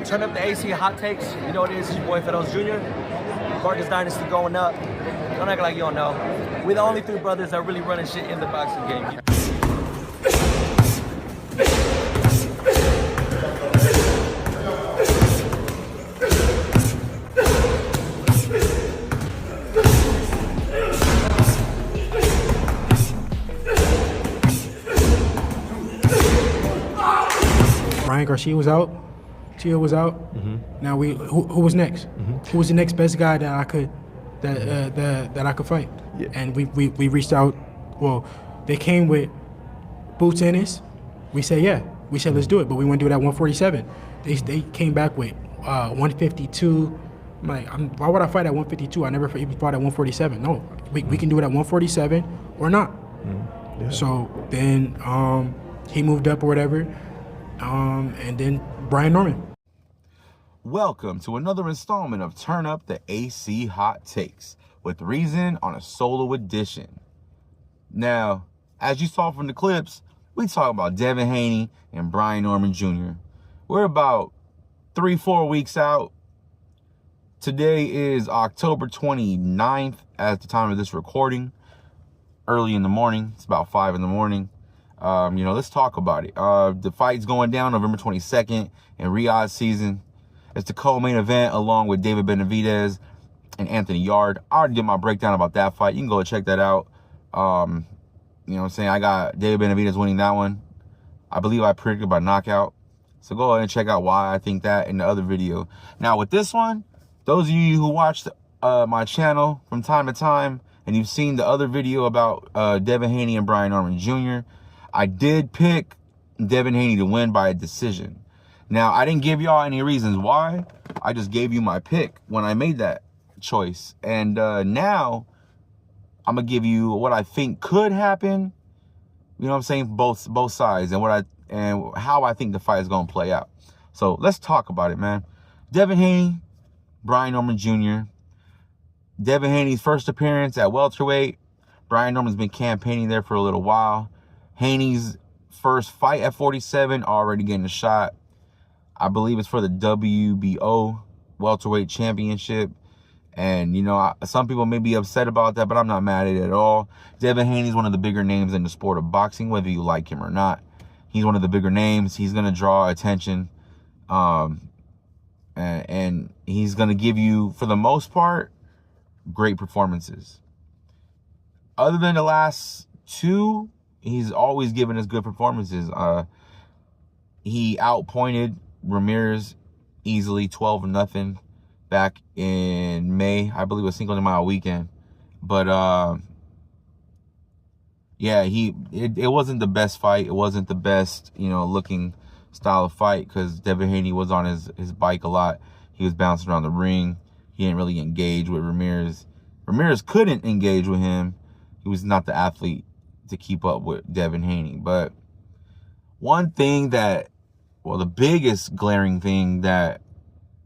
Turn up the AC hot takes. You know what it is, it's your boy Fiddles Jr. Vargas Dynasty going up. Don't act like you don't know. We're the only three brothers that really running shit in the boxing game. Ryan Garcia was out. Tio was out. Now who was next? Who was the next best guy that I could that I could fight? Yeah. And we reached out. Well, they came with boots in us. We said yeah. We said let's do it, but we want to do it at 147. They came back with 152. I'm like, why would I fight at 152? I never even fought at 147. No, we can do it at 147 or not. Yeah. So then he moved up or whatever, and then Brian Norman. Welcome to another installment of Turn Up the AC Hot Takes with Reason on a solo edition. Now, as you saw from the clips, we talk about Devin Haney and Brian Norman Jr. We're about 3-4 weeks out. Today is October 29th at the time of this recording. Early in the morning. It's about 5 in the morning. Let's talk about it. The fight's going down November 22nd in Riyadh season. It's the co-main event along with David Benavidez and Anthony Yarde. I already did my breakdown about that fight. You can go check that out. You know what I'm saying? I got David Benavidez winning that one. I believe I predicted by knockout. So go ahead and check out why I think that in the other video. Now with this one, those of you who watched my channel from time to time and you've seen the other video about Devin Haney and Brian Norman Jr., I did pick Devin Haney to win by a decision. Now, I didn't give y'all any reasons why. I just gave you my pick when I made that choice. And now, I'm going to give you what I think could happen. You know what I'm saying? Both sides and how I think the fight is going to play out. So, let's talk about it, man. Devin Haney, Brian Norman Jr. Devin Haney's first appearance at welterweight. Brian Norman's been campaigning there for a little while. Haney's first fight at 47, already getting a shot. I believe it's for the WBO Welterweight Championship. And, you know, some people may be upset about that, but I'm not mad at it at all. Devin Haney's one of the bigger names in the sport of boxing, whether you like him or not. He's one of the bigger names. He's going to draw attention. And he's going to give you, for the most part, great performances. Other than the last two, he's always given us good performances. He outpointed Ramirez easily 12-0 back in May. I believe it was Cinco de Mayo weekend. But yeah, it wasn't the best fight. It wasn't the best, looking style of fight because Devin Haney was on his bike a lot. He was bouncing around the ring. He didn't really engage with Ramirez. Ramirez couldn't engage with him. He was not the athlete to keep up with Devin Haney. But one thing the biggest glaring thing that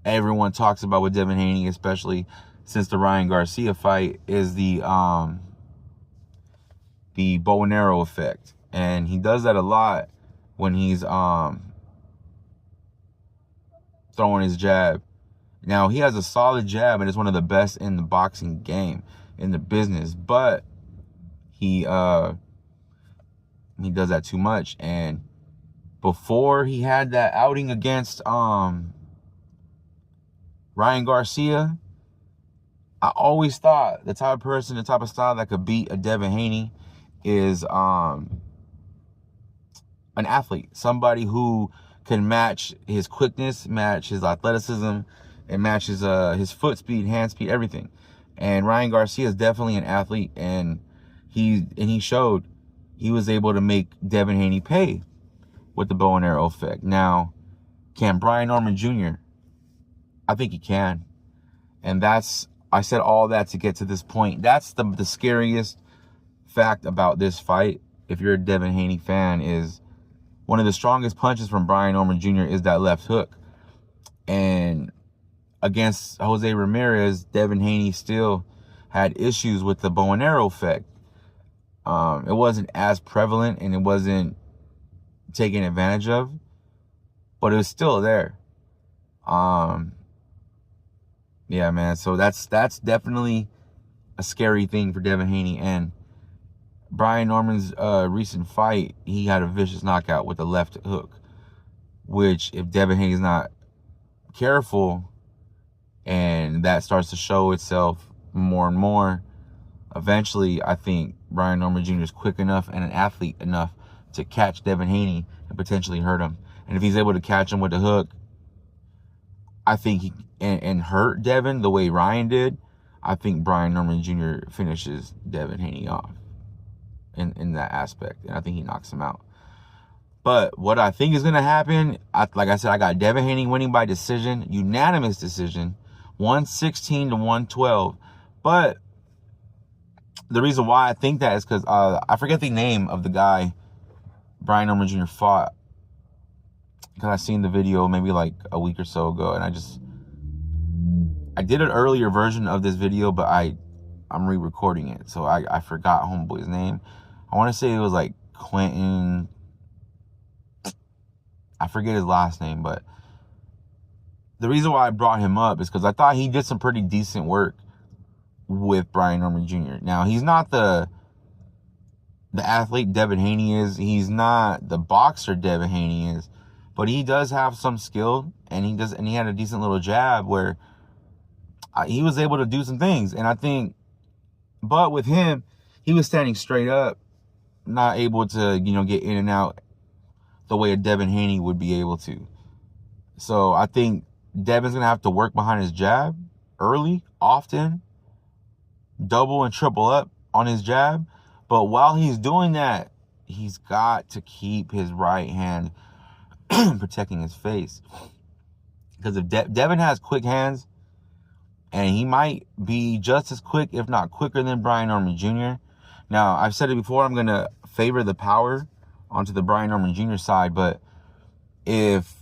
everyone talks about with Devin Haney, especially since the Ryan Garcia fight, is the bow and arrow effect. And he does that a lot when he's throwing his jab. Now, he has a solid jab, and it's one of the best in the boxing game, in the business. But he does that too much. And before he had that outing against Ryan Garcia, I always thought the type of person, the type of style that could beat a Devin Haney is an athlete. Somebody who can match his quickness, match his athleticism, and match his foot speed, hand speed, everything. And Ryan Garcia is definitely an athlete, and he showed he was able to make Devin Haney pay with the bow and arrow effect. Now, can Brian Norman Jr.? I think he can. And I said all that to get to this point. That's the scariest fact about this fight, if you're a Devin Haney fan, is one of the strongest punches from Brian Norman Jr. is that left hook. And against Jose Ramirez, Devin Haney still had issues with the bow and arrow effect. It wasn't as prevalent and it wasn't taken advantage of, but it was still there. Yeah, man. So that's definitely a scary thing for Devin Haney. And Brian Norman's recent fight, he had a vicious knockout with a left hook, which if Devin Haney's not careful and that starts to show itself more and more, eventually I think Brian Norman Jr. is quick enough and an athlete enough to catch Devin Haney and potentially hurt him. And if he's able to catch him with the hook, I think he and hurt Devin the way Ryan did, I think Brian Norman Jr. finishes Devin Haney off in that aspect. And I think he knocks him out. But what I think is going to happen, like I said, I got Devin Haney winning by decision, unanimous decision, 116 to 112. But the reason why I think that is because I forget the name of the guy Brian Norman Jr. fought. Because I seen the video maybe like a week or so ago, and I did an earlier version of this video, but I'm re-recording it, so I forgot homeboy's name. I want to say it was like Quentin. I forget his last name, but the reason why I brought him up is because I thought he did some pretty decent work with Brian Norman Jr. Now, he's not the athlete Devin Haney is. He's not the boxer Devin Haney is. But he does have some skill, and he had a decent little jab where he was able to do some things. And I think, but with him, he was standing straight up, not able to, get in and out the way a Devin Haney would be able to. So I think Devin's going to have to work behind his jab early, often, double and triple up on his jab. But while he's doing that, he's got to keep his right hand protecting his face. Because if Devin has quick hands, and he might be just as quick, if not quicker than Brian Norman Jr. Now, I've said it before, I'm going to favor the power onto the Brian Norman Jr. side, but if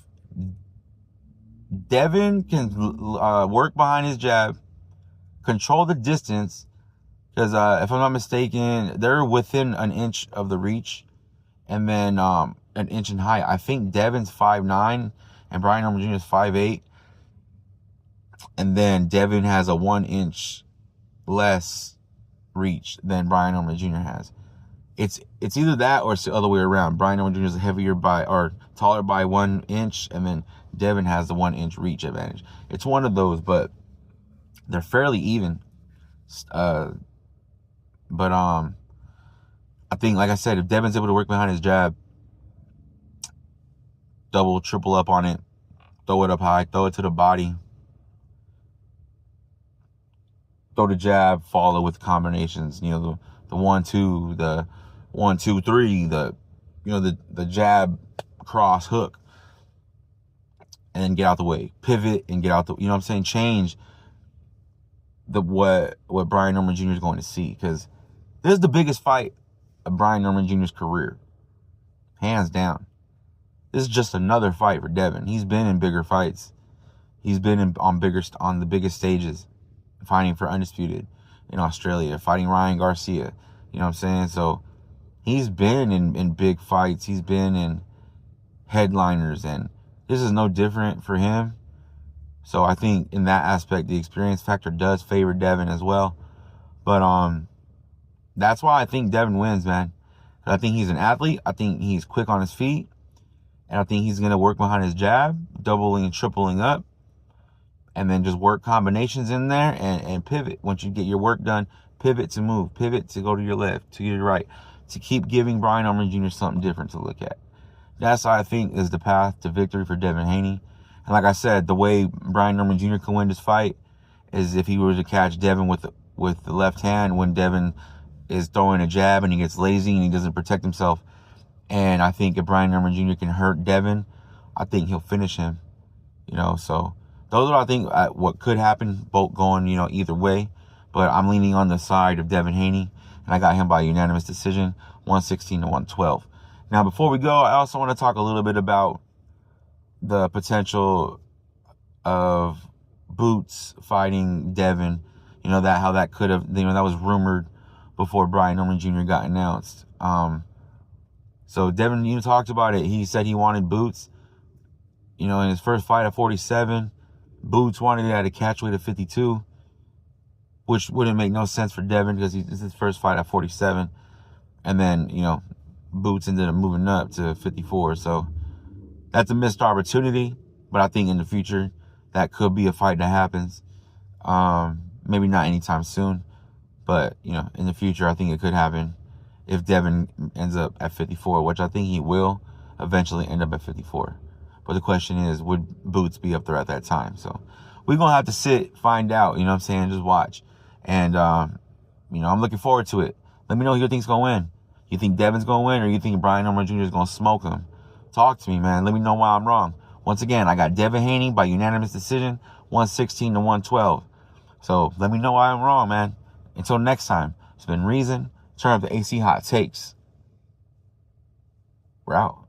Devin can work behind his jab, control the distance, because if I'm not mistaken, they're within an inch of the reach, and then an inch in height. I think Devin's 5'9", and Brian Norman Jr. is 5'8", and then Devin has a 1 inch less reach than Brian Norman Jr. has. It's either that or it's the other way around. Brian Norman Jr. is heavier or taller by 1 inch, and then Devin has the 1 inch reach advantage. It's one of those, but they're fairly even. I think, like I said, if Devin's able to work behind his jab, double, triple up on it, throw it up high, throw it to the body, throw the jab, follow with combinations, the 1-2, the 1-2-3, the jab, cross, hook, and then get out the way, pivot and get out the, change what Brian Norman Jr. is going to see, because this is the biggest fight of Brian Norman Jr.'s career, hands down. This is just another fight for Devin. He's been in bigger fights. He's been on the biggest stages, fighting for undisputed in Australia, fighting Ryan Garcia. You know what I'm saying? So he's been in big fights. He's been in headliners, and this is no different for him. So I think in that aspect, the experience factor does favor Devin as well. But that's why I think Devin wins, man. I think he's an athlete. I think he's quick on his feet. And I think he's going to work behind his jab, doubling and tripling up. And then just work combinations in there and pivot. Once you get your work done, pivot to move. Pivot to go to your left, to your right. To keep giving Brian Norman Jr. something different to look at. That's, I think, is the path to victory for Devin Haney. And like I said, the way Brian Norman Jr. can win this fight is if he were to catch Devin with the left hand when Devin is throwing a jab and he gets lazy and he doesn't protect himself. And I think if Brian Norman Jr. can hurt Devin, I think he'll finish him. So those are, I think, what could happen, both going, either way. But I'm leaning on the side of Devin Haney, and I got him by unanimous decision, 116 to 112. Now, before we go, I also want to talk a little bit about the potential of Boots fighting Devin. How that could have, that was rumored before Brian Norman Jr. got announced. So Devin, talked about it. He said he wanted Boots. you know, in his first fight at 47, Boots wanted it at a catch weight of 52, which wouldn't make no sense for Devin because this is his first fight at 47. And then, you know, Boots ended up moving up to 54. So that's a missed opportunity. But I think in the future, that could be a fight that happens. Maybe not anytime soon. But, you know, in the future, I think it could happen if Devin ends up at 54, which I think he will eventually end up at 54. But the question is, would Boots be up there at that time? So we're going to have to find out, you know what I'm saying? Just watch. And, you know, I'm looking forward to it. Let me know who you think's going to win. You think Devin's going to win, or you think Brian Norman Jr. is going to smoke him? Talk to me, man. Let me know why I'm wrong. Once again, I got Devin Haney by unanimous decision, 116 to 112. So let me know why I'm wrong, man. Until next time, it's been Reason. Turn up the AC Hot Takes. We're out.